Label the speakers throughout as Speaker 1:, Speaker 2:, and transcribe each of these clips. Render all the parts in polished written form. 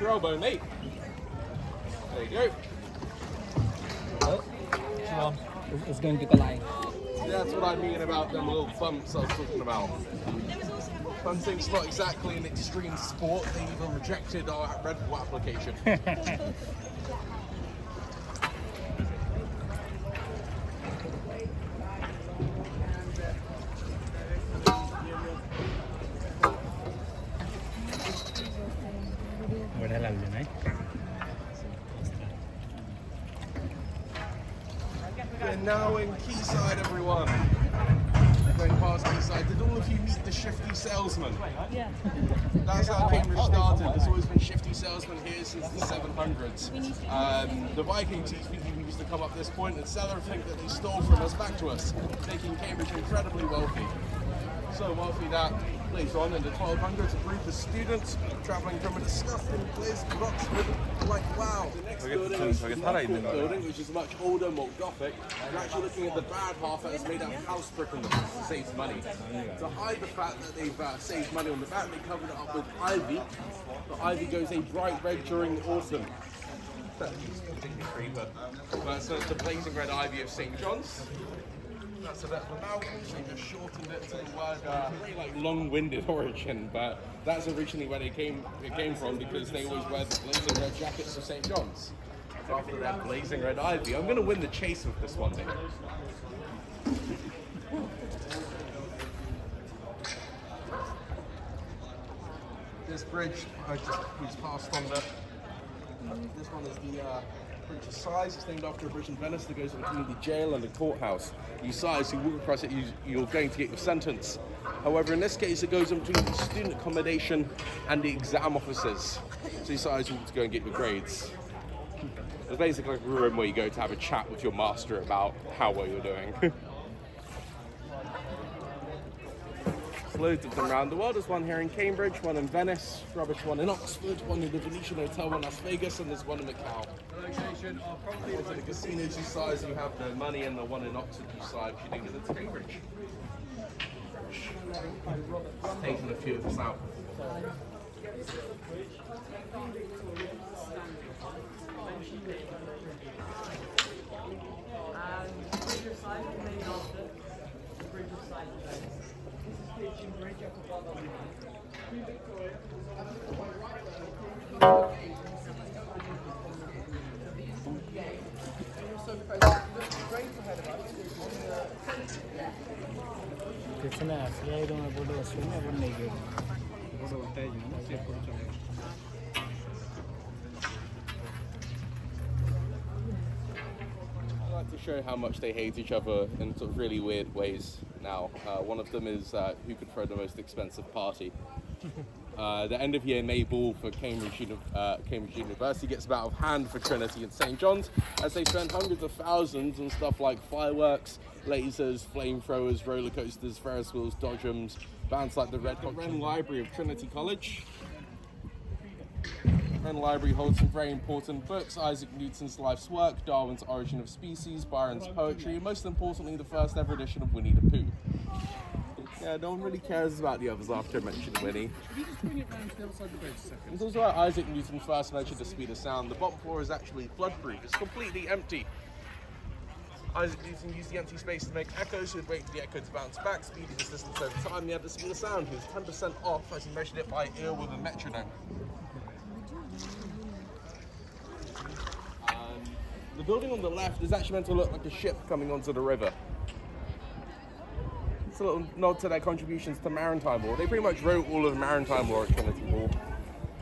Speaker 1: your elbow, mate. There you go.
Speaker 2: It's going to collide.
Speaker 1: That's what I mean about them little bumps I was talking about. Bunting's not exactly an extreme sport. They even rejected our Red Bull application. We're now in Quayside, everyone. Going past Quayside. Did all of you meet the shifty salesman?
Speaker 3: Yeah.
Speaker 1: That's how Cambridge started. There's always been shifty salesmen here since the 700s. The Viking people used to come up this point and sell everything that they stole from us back to us, making Cambridge incredibly wealthy. So wealthy that later on in the 1200s, a group of students travelling from a disgusting place called Oxford were like, wow, the next building is the building, which is much older, more Gothic. We're actually looking at the bad half that is made out of house brick on the back to save money. To hide the fact that they've saved money on the back, they covered it up with ivy. The ivy goes a bright red during the autumn. But so it's the blazing red ivy of St. John's. That's a bit of a amalgam, so they just shortened it to the word, very like long-winded origin, but that's originally where it came from because they always wear the blazing red jackets of St. John's. So after that blazing red ivy, I'm going to win the chase with this one thing. This bridge, we just passed on that. This one is the bridge of Sighs. It's named after a bridge in Venice that goes between the jail and the courthouse. You sighs, you walk across it, you're going to get your sentence. However, in this case, it goes in between the student accommodation and the exam offices. So you sighs, you walk to go and get your grades. It's basically like a room where you go to have a chat with your master about how well you're doing. Loads of them around the world. There's one here in Cambridge, one in Venice, rubbish one in Oxford, one in the Venetian Hotel in Las Vegas, and there's one in Macau. Location are probably one of the casinos you size, you have the money, and the one in Oxford you size, you think it's Cambridge. Taking a few of us out. I like to show how much they hate each other in sort of really weird ways now. One of them is who could throw the most expensive party. The end of year May ball for Cambridge University gets about out of hand for Trinity and St. John's, as they spend hundreds of thousands on stuff like fireworks, lasers, flamethrowers, roller coasters, Ferris wheels, dodgems, bands like the Wren Library of Trinity College. Wren Library holds some very important books: Isaac Newton's life's work, Darwin's Origin of Species, Byron's poetry, and most importantly, the first ever edition of Winnie the Pooh. Yeah, no one really cares about the others after I mentioned Winnie. It's also why Isaac Newton first mentioned the speed of sound. The bottom floor is actually flood-proof. It's completely empty. Isaac Newton used the empty space to make echoes, so he'd wait for the echo to bounce back, speeding his distance over time. He had the speed of sound. He was 10% off as he measured it by ear with a metronome. The building on the left is actually meant to look like a ship coming onto the river. It's a little nod to their contributions to maritime law. They pretty much wrote all of the maritime law at Trinity Hall.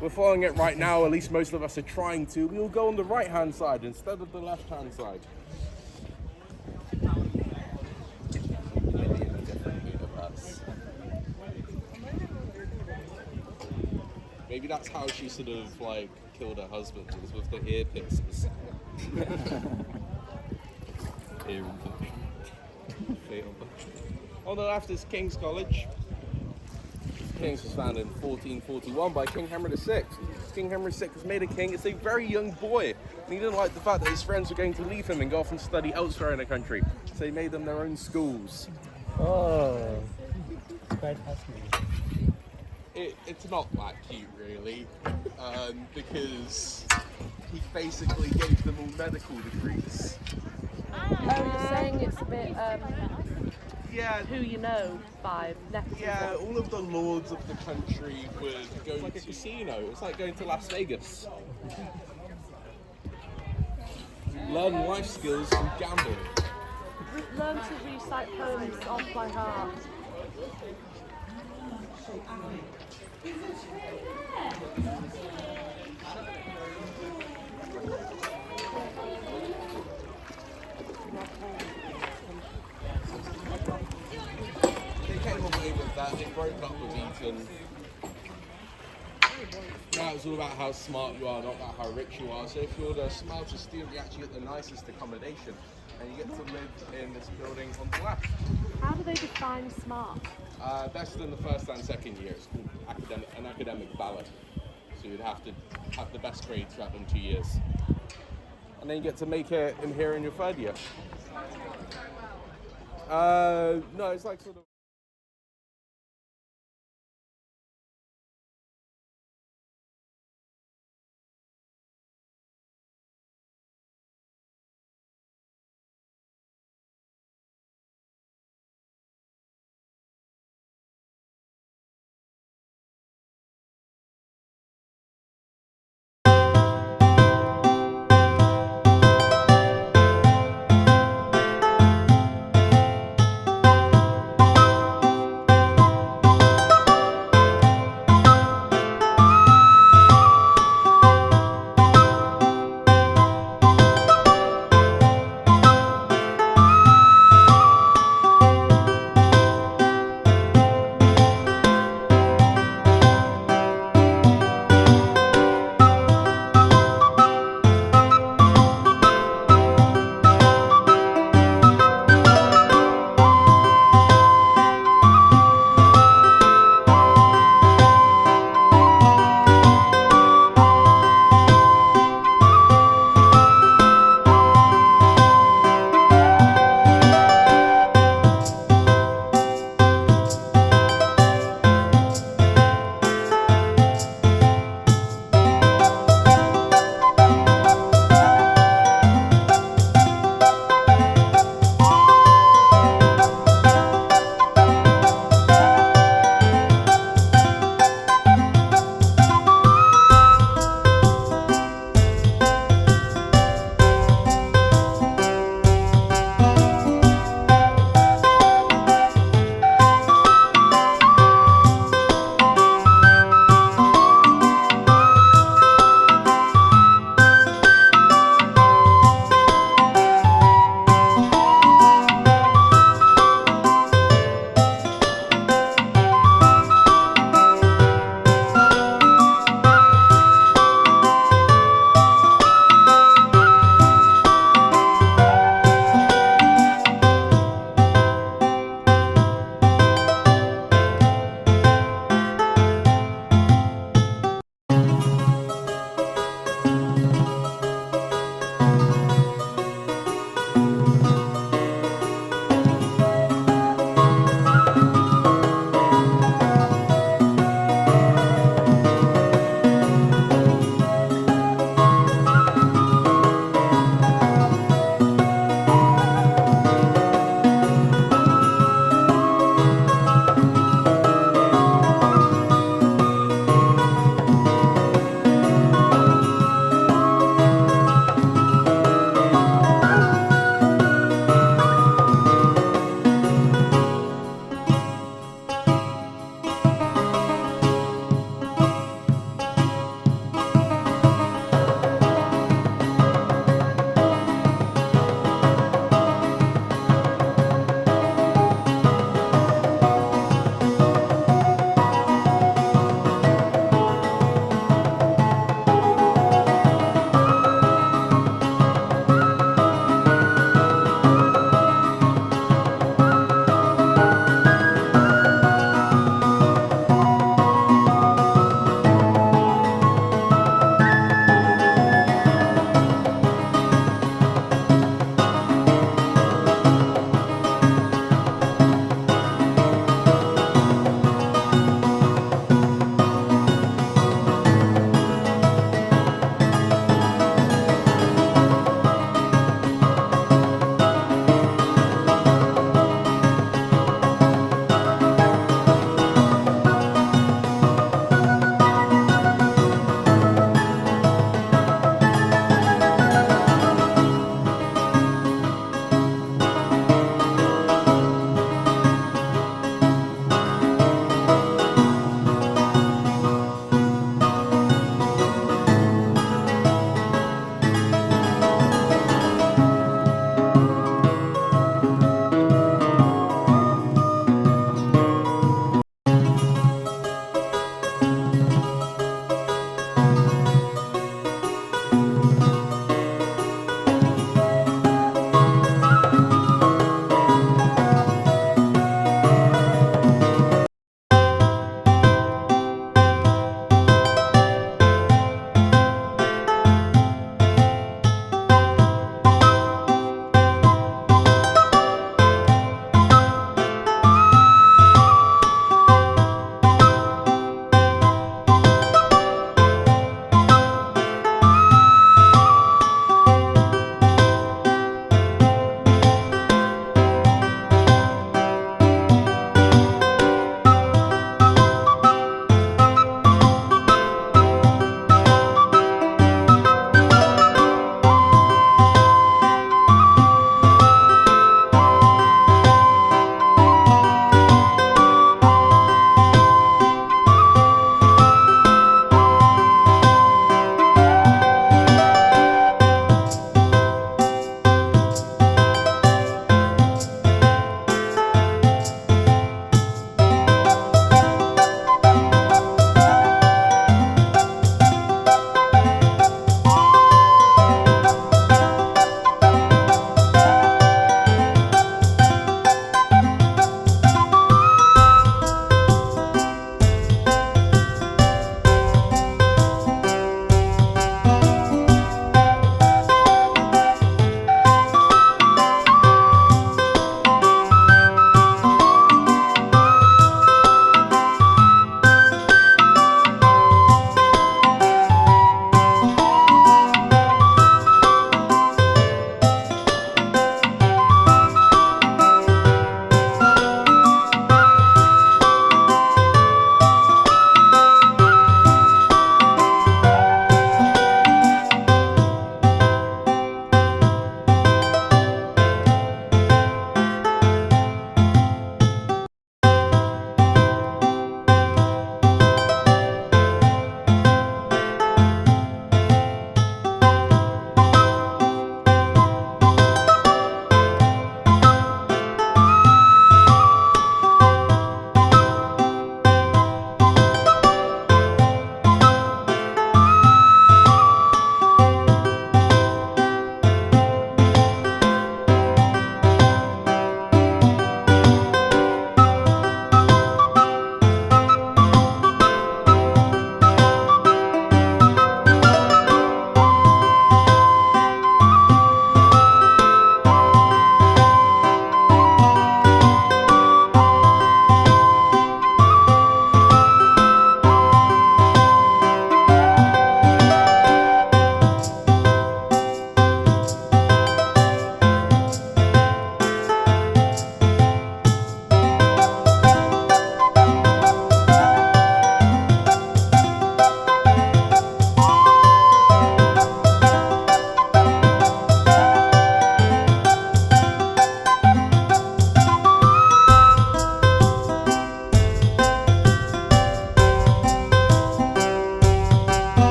Speaker 1: We're following it right now, at least most of us are trying to. We will go on the right-hand side instead of the left-hand side. Maybe that's how she sort of like killed her husband, was with the ear piercings. Ear infection. On the left is King's College. King's was founded in 1441 by King Henry VI. King Henry VI was made a king as a very young boy, and he didn't like the fact that his friends were going to leave him and go off and study elsewhere in the country. So he made them their own schools.
Speaker 2: Oh, it's quite fascinating.
Speaker 1: It's not that cute, really, because he basically gave them all medical degrees.
Speaker 3: Oh, you're saying it's a bit
Speaker 1: Yeah,
Speaker 3: who you know vibe, nepotism.
Speaker 1: yeah. All of the lords of the country would go
Speaker 4: Like a
Speaker 1: to.
Speaker 4: casino. It's like going to Las Vegas.
Speaker 1: Learn life skills from gambling.
Speaker 3: Learn to recite poems off by heart.
Speaker 1: They came away with that. They broke up with Eton. Now it's all about how smart you are, not about how rich you are. So if you're the smartest student, you actually get the nicest accommodation, and you get to live in this building on the left.
Speaker 3: How do they define smart?
Speaker 1: Best in the first and second year. It's called an academic ballot. So you'd have to have the best grades throughout them 2 years. And then you get to make it in here in your third year. No, it's like sort of...